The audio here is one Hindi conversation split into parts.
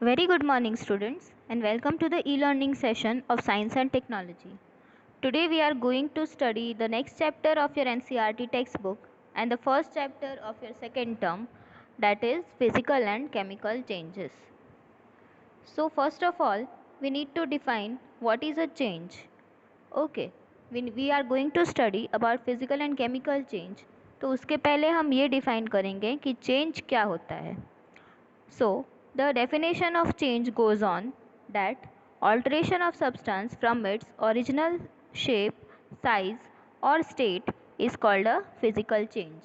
Very good morning, students, and welcome to the e-learning session of Science and Technology. Today we are going to study the next chapter of your NCERT textbook and the first chapter of your second term, that is physical and chemical changes. So first of all, we need to define what is a change. Okay, we are going to study about physical and chemical change. तो उसके पहले हम ये डिफाइन करेंगे कि चेंज क्या होता है. So, the definition of change goes on that alteration of substance from its original shape, size or state is called a physical change.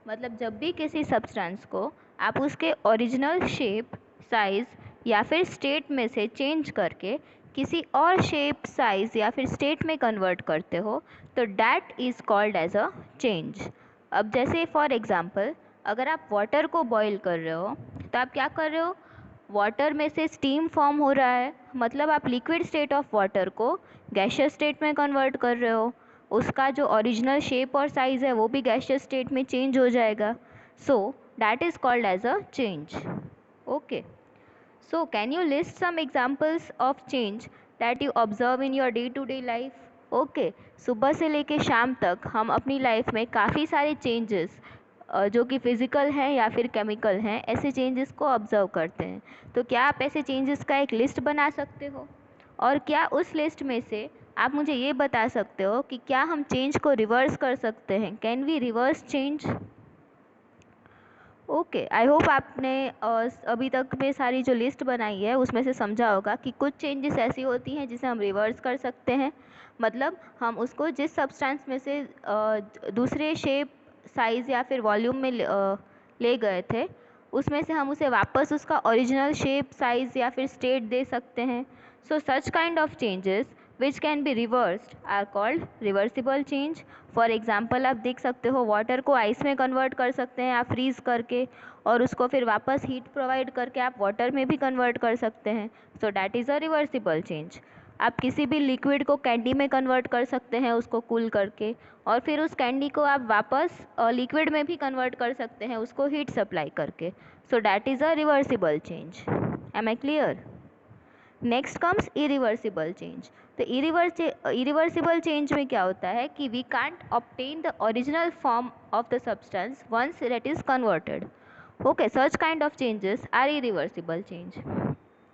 मतलब जब भी किसी सब्सटेंस को आप उसके ओरिजिनल शेप, साइज या फिर स्टेट में से चेंज करके किसी और शेप, साइज या फिर स्टेट में कन्वर्ट करते हो तो that is called as a change. अब जैसे फॉर एग्ज़ाम्पल अगर आप वाटर को बॉईल कर रहे हो तो आप क्या कर रहे हो, वाटर में से स्टीम फॉर्म हो रहा है, मतलब आप लिक्विड स्टेट ऑफ वाटर को गैशियस स्टेट में कन्वर्ट कर रहे हो. उसका जो ओरिजिनल शेप और साइज़ है वो भी गैशियस स्टेट में चेंज हो जाएगा. So that is called as a change. Okay, so can you list some examples of change that you observe in your day to day life. Okay, सुबह से लेके शाम तक हम अपनी लाइफ में काफ़ी सारे चेंजेस जो कि फ़िज़िकल हैं या फिर केमिकल हैं, ऐसे चेंजेस को ऑब्ज़र्व करते हैं. तो क्या आप ऐसे चेंजेस का एक लिस्ट बना सकते हो, और क्या उस लिस्ट में से आप मुझे ये बता सकते हो कि क्या हम चेंज को रिवर्स कर सकते हैं. Can we reverse change. Okay, I hope आपने अभी तक में सारी जो लिस्ट बनाई है उसमें से समझा होगा कि कुछ चेंजेस ऐसी होती हैं जिसे हम रिवर्स कर सकते हैं. मतलब हम उसको जिस सब्सटेंस में से दूसरे शेप, साइज़ या फिर वॉल्यूम में ले गए थे उसमें से हम उसे वापस उसका ओरिजिनल शेप, साइज़ या फिर स्टेट दे सकते हैं. So such kind of changes which can be reversed are called reversible change. For example आप देख सकते हो वाटर को आइस में कन्वर्ट कर सकते हैं आप फ्रीज़ करके, और उसको फिर वापस हीट प्रोवाइड करके आप वाटर में भी कन्वर्ट कर सकते हैं. सो that is a reversible change. आप किसी भी लिक्विड को कैंडी में कन्वर्ट कर सकते हैं उसको कूल करके, और फिर उस कैंडी को आप वापस लिक्विड में भी कन्वर्ट कर सकते हैं उसको हीट सप्लाई करके. So that is a reversible change. Am I clear. Next comes irreversible change. तो इरिवर्सिबल चेंज में क्या होता है कि we can't obtain the original form of the substance once it is converted. Okay, such kind of changes are irreversible change.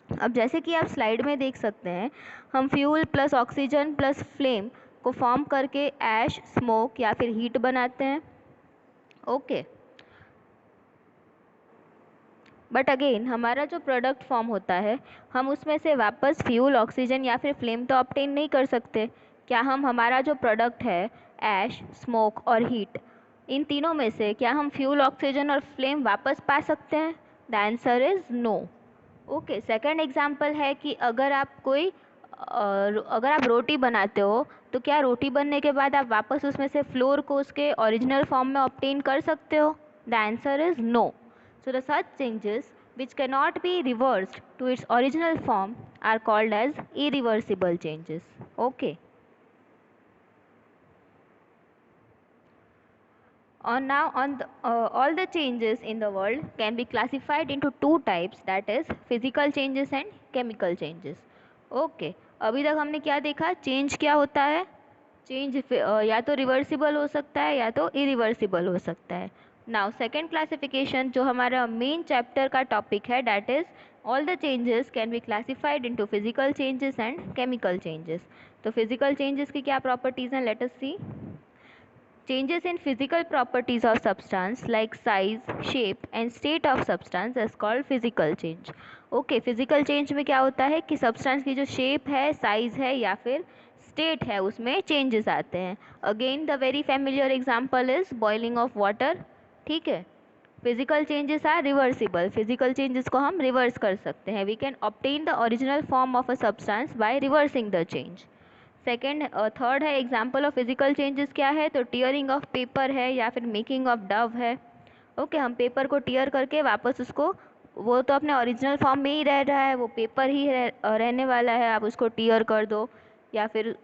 अब जैसे कि आप स्लाइड में देख सकते हैं, हम fuel plus oxygen plus flame को फॉर्म करके ऐश, स्मोक या फिर हीट बनाते हैं. ओके, बट अगेन हमारा जो प्रोडक्ट फॉर्म होता है हम उसमें से वापस फ्यूल, ऑक्सीजन या फिर फ्लेम तो ऑब्टेन नहीं कर सकते. क्या हम हमारा जो प्रोडक्ट है ऐश, स्मोक और हीट, इन तीनों में से क्या हम फ्यूल, ऑक्सीजन और फ्लेम वापस पा सकते हैं. The answer is no. Okay, second example है कि अगर आप रोटी बनाते हो तो क्या रोटी बनने के बाद आप वापस उसमें से फ्लोर को उसके ओरिजिनल फॉर्म में ऑब्टेन कर सकते हो. The answer is no. So the such changes which cannot be reversed to its original form are called as irreversible changes. Okay. All the changes in the world can be classified into two types, that is physical changes and chemical changes. Okay. अभी तक हमने क्या देखा, चेंज क्या होता है. चेंज या तो रिवर्सिबल हो सकता है या तो इरिवर्सिबल हो सकता है. नाउ सेकेंड क्लासिफिकेशन जो हमारा मेन चैप्टर का टॉपिक है, that is all the changes can be classified into physical changes and chemical changes. तो फिजिकल चेंजेस की क्या प्रॉपर्टीज़ हैं, let us see. Changes in physical properties of substance like size, shape and state of substance is called physical change. Okay, physical change में क्या होता है कि substance की जो shape है, size है या फिर state है उसमें changes आते हैं. Again the very familiar example is boiling of water. ठीक है. Physical changes are reversible. Physical changes को हम reverse कर सकते हैं. We can obtain the original form of a substance by reversing the change. Second third है एग्जाम्पल ऑफ फिजिकल चेंजेस क्या है, तो टीयरिंग ऑफ पेपर है या फिर मेकिंग ऑफ डव है. ओके, हम पेपर को टीयर करके वापस उसको, वो तो अपने ओरिजिनल फॉर्म में ही रह रहा है, वो पेपर ही रहने वाला है, आप उसको टीयर कर दो या फिर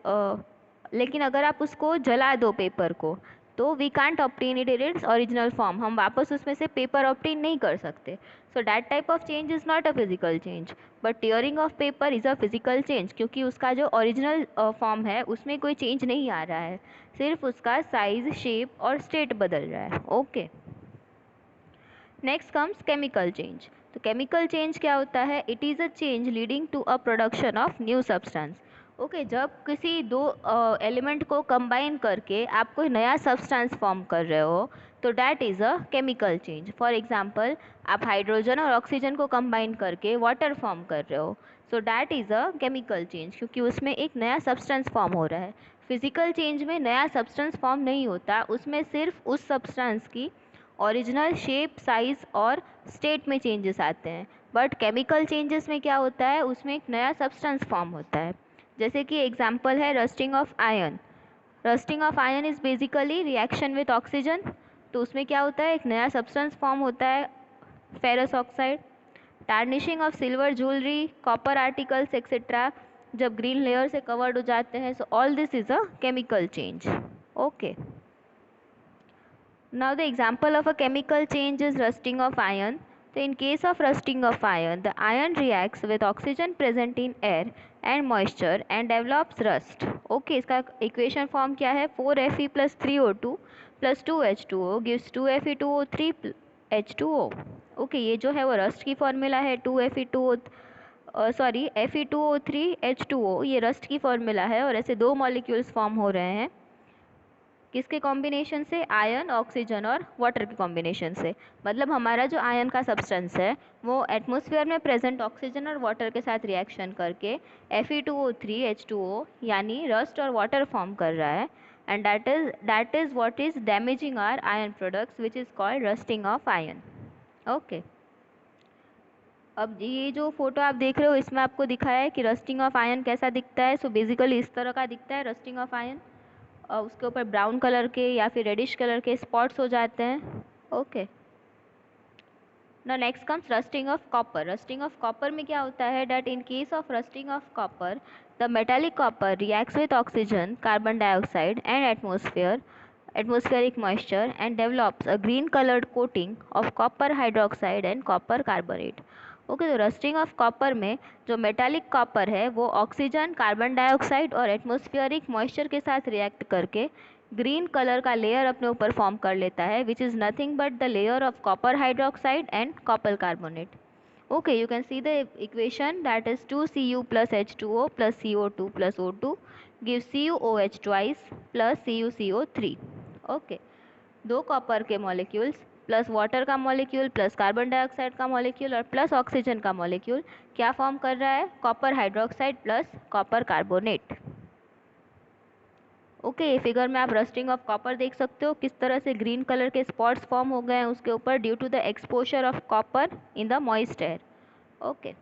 लेकिन अगर आप उसको जला दो पेपर को तो we can't obtain it in its original form, हम वापस उसमें से पेपर ऑब्टेन नहीं कर सकते. So that type of change is not a physical change, but tearing of paper is a physical change, क्योंकि उसका जो ओरिजिनल फॉर्म है उसमें कोई चेंज नहीं आ रहा है, सिर्फ उसका साइज, शेप और स्टेट बदल रहा है. Okay. Next comes chemical change. तो केमिकल चेंज क्या होता है? It is a change leading to a production of new substance. Okay, जब किसी दो एलिमेंट को कंबाइन करके आप कोई नया सब्सटेंस फॉर्म कर रहे हो तो that is a chemical change. For example, आप हाइड्रोजन और ऑक्सीजन को कंबाइन करके वाटर फॉर्म कर रहे हो, सो that is a chemical change, क्योंकि उसमें एक नया सब्सटेंस फॉर्म हो रहा है. फिजिकल चेंज में नया सब्सटेंस फॉर्म नहीं होता, उसमें सिर्फ उस सब्सटेंस की ओरिजिनल शेप, साइज और स्टेट में चेंजेस आते हैं. बट केमिकल चेंजेस में क्या होता है? उसमें एक नया सब्सटेंस फॉर्म होता है. जैसे कि एग्जांपल है rusting of iron. Rusting of iron is basically reaction with oxygen. तो उसमें क्या होता है? एक नया सब्सटेंस फॉर्म होता है, ferrous oxide. Tarnishing of silver jewellery, copper articles etcetera जब ग्रीन लेयर से कवर्ड हो जाते हैं, so all this is a chemical change. Okay. Now the example of a chemical change is rusting of iron. So in case of rusting of iron, the iron reacts with oxygen present in air and moisture and develops rust. Okay, इसका equation form क्या है? 4Fe plus 3O2 plus 2H2O gives 2Fe2O3 H2O. Okay, ये जो है वो rust की formula है. 2Fe2O3H2O, ये rust की formula है और ऐसे दो molecules form हो रहे हैं. किसके कॉम्बिनेशन से? आयन, ऑक्सीजन और वाटर के कॉम्बिनेशन से. मतलब हमारा जो आयन का सब्सटेंस है वो एटमॉस्फेयर में प्रेजेंट ऑक्सीजन और वाटर के साथ रिएक्शन करके Fe2O3H2O यानी रस्ट और वाटर फॉर्म कर रहा है. And that is what is damaging our iron products which is called rusting of iron. Okay. अब ये जो फोटो आप देख रहे हो इसमें आपको दिखाया है कि रस्टिंग ऑफ आयन कैसा दिखता है. सो बेसिकली इस तरह का दिखता है रस्टिंग ऑफ आयन. उसके ऊपर ब्राउन कलर के या फिर रेडिश कलर के स्पॉट्स हो जाते हैं. Okay. Now next comes rusting of copper. Rusting of copper में क्या होता है? That in case of rusting of copper, the metallic copper reacts with oxygen, carbon dioxide and atmospheric moisture and develops a green colored coating of copper hydroxide and copper carbonate. Okay. तो रस्टिंग ऑफ कॉपर में जो मेटालिक कॉपर है वो ऑक्सीजन, कार्बन डाइऑक्साइड और एटमॉस्फेरिक मॉइस्चर के साथ रिएक्ट करके ग्रीन कलर का लेयर अपने ऊपर फॉर्म कर लेता है, which is nothing but the layer of copper hydroxide and copper carbonate. Okay, you can see the equation, that is 2Cu plus H2O plus CO2 plus O2 gives CuOH twice plus CuCO3. Okay, दो कॉपर के मॉलिक्यूल्स प्लस वाटर का मॉलिक्यूल प्लस कार्बन डाइऑक्साइड का मॉलिक्यूल और प्लस ऑक्सीजन का मॉलिक्यूल क्या फॉर्म कर रहा है? Copper hydroxide plus copper carbonate. Okay, figure में आप रस्टिंग ऑफ कॉपर देख सकते हो किस तरह से ग्रीन कलर के स्पॉट्स फॉर्म हो गए हैं उसके ऊपर due to the exposure of copper in the moist air. Okay.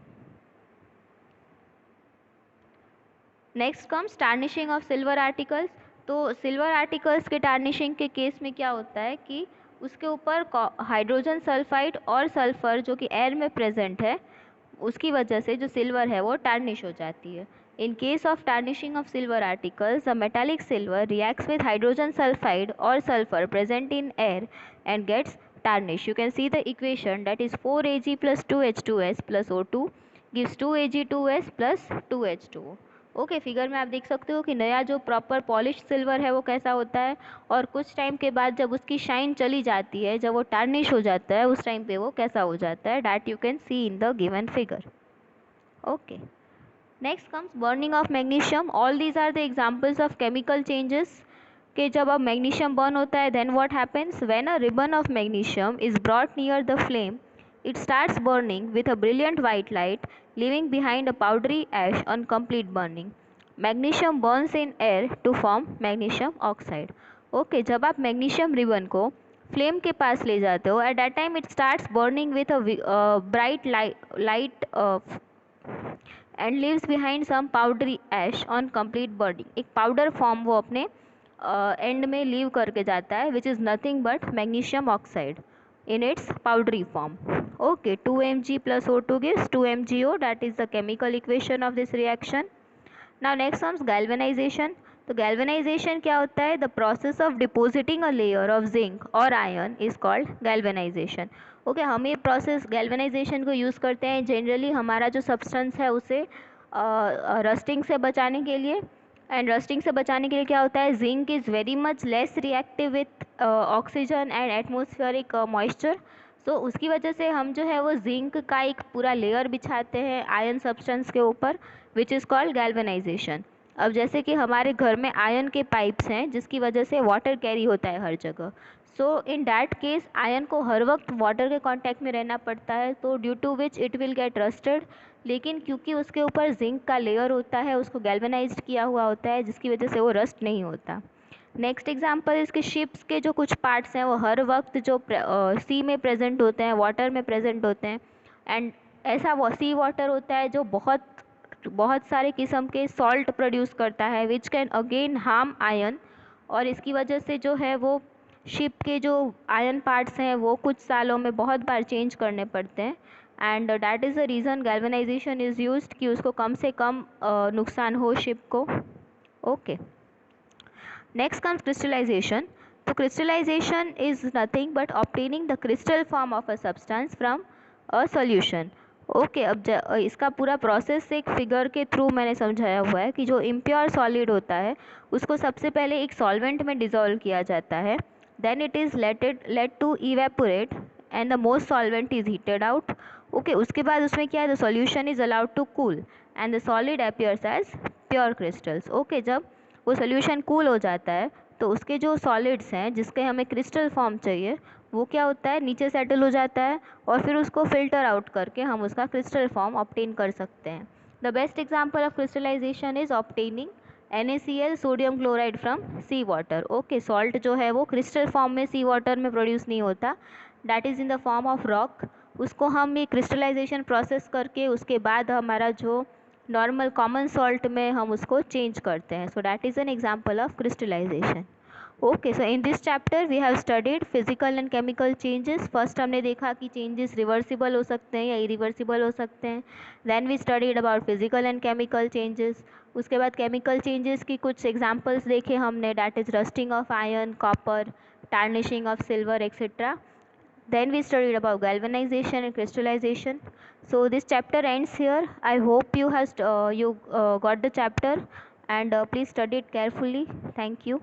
Next comes tarnishing of silver articles. तो सिल्वर आर्टिकल्स के टार्निशिंग के केस में क्या होता है कि उसके ऊपर हाइड्रोजन सल्फाइड और सल्फर जो कि एयर में प्रेजेंट है उसकी वजह से जो सिल्वर है वो टार्निश हो जाती है. In case of tarnishing of silver articles, the metallic silver reacts with hydrogen sulfide or sulfur present in air and gets tarnished. You can see the equation, that is 4Ag plus 2H2S plus O2 gives 2Ag2S plus 2H2O. Okay, figure में आप देख सकते हो कि नया जो प्रॉपर पॉलिश सिल्वर है वो कैसा होता है और कुछ टाइम के बाद जब उसकी शाइन चली जाती है, जब वो टार्निश हो जाता है, उस टाइम पे वो कैसा हो जाता है, that you can see in the given figure. Okay. Next comes burning of magnesium. All these are the examples of chemical changes कि जब अब मैग्नीशियम बर्न होता है then what happens? When a ribbon of magnesium is brought near the flame, it starts burning with a brilliant white light, leaving behind a powdery ash on complete burning. Magnesium burns in air to form magnesium oxide. Okay, जब आप मैग्नीशियम रिबन को फ्लेम के पास ले जाते हो, at that time it starts burning with a bright light and leaves behind some powdery ash on complete burning. एक पाउडर फॉर्म वो अपने एंड में लीव करके जाता है, which is nothing but magnesium oxide in its powdery form. Okay, 2Mg plus O2 gives 2MgO. That is the chemical equation of this reaction. Now next comes galvanization. तो गैल्वेनाइजेशन क्या होता है? The process of depositing a layer of zinc और iron is called galvanisation. Okay, हम ये प्रोसेस गैल्वेनाइजेशन को यूज़ करते हैं जनरली हमारा जो सब्सटेंस है उसे रस्टिंग से बचाने के लिए। एंड रस्टिंग से बचाने के लिए क्या होता है? Zinc is very much less reactive with oxygen and atmospheric moisture. So उसकी वजह से हम जो है वो जिंक का एक पूरा लेयर बिछाते हैं आयरन सब्सटेंस के ऊपर, विच इज़ कॉल्ड गैल्वेनाइजेशन। अब जैसे कि हमारे घर में आयरन के पाइप्स हैं जिसकी वजह से वाटर कैरी होता है हर जगह। सो इन डैट केस आयरन को हर वक्त वाटर के कांटेक्ट में रहना पड़ता है, तो due to which it will get rusted. लेकिन क्योंकि उसके ऊपर जिंक का लेयर होता है, उसको गैल्वेनाइज्ड किया हुआ होता है, जिसकी वजह से वो रस्ट नहीं होता। नेक्स्ट एग्जांपल इसके शिप्स के जो कुछ पार्ट्स हैं वो हर वक्त जो सी में प्रेजेंट होते हैं, वाटर में प्रेजेंट होते हैं। एंड ऐसा वो सी वाटर होता है जो बहुत बहुत सारे किस्म के सॉल्ट प्रोड्यूस करता है, which can again harm iron. और इसकी वजह से जो है वो शिप के जो आयरन पार्ट्स हैं वो कुछ सालों में बहुत बार चेंज करने पड़ते हैं। And that is the reason galvanisation is used कि उसको कम से कम नुकसान हो शिप को। Okay, next comes crystallisation. तो crystallisation is nothing but obtaining the crystal form of a substance from a solution. Okay, अब इसका पूरा प्रोसेस एक फिगर के थ्रू मैंने समझाया हुआ है कि जो इम्प्योर सॉलिड होता है उसको सबसे पहले एक सॉल्वेंट में डिज़ोल्व किया जाता है, then it is let to evaporate and the most solvent is heated out. Okay, उसके बाद उसमें क्या है? The solution is allowed to cool and the solid appears as pure crystals. Okay, जब वो सोल्यूशन कूल हो जाता है तो उसके जो सॉलिड्स हैं जिसके हमें क्रिस्टल फॉर्म चाहिए वो क्या होता है? नीचे सेटल हो जाता है और फिर उसको फिल्टर आउट करके हम उसका क्रिस्टल फॉर्म ऑब्टेन कर सकते हैं। The best example of crystallisation is obtaining NaCl sodium chloride from sea water. Okay, salt जो है वो क्रिस्टल फॉर्म में सी वाटर में प्रोड्यूस नहीं होता, that is in the form of rock. उसको हम ये क्रिस्टलाइजेशन प्रोसेस करके उसके बाद हमारा जो नॉर्मल कॉमन सॉल्ट में हम उसको चेंज करते हैं। So that is an example of crystallization. Okay, so in this chapter we have studied physical and chemical changes. First हमने देखा कि चेंजेस रिवर्सिबल हो सकते हैं या इरिवर्सिबल हो सकते हैं। Then we studied about physical and chemical changes. उसके बाद केमिकल चेंजेस की कुछ एग्जांपल्स देखे हमने, that is rusting of iron, copper, tarnishing of silver, etc. Then we studied about galvanization and crystallization. So this chapter ends here. I hope you have got the chapter, and please study it carefully. Thank you.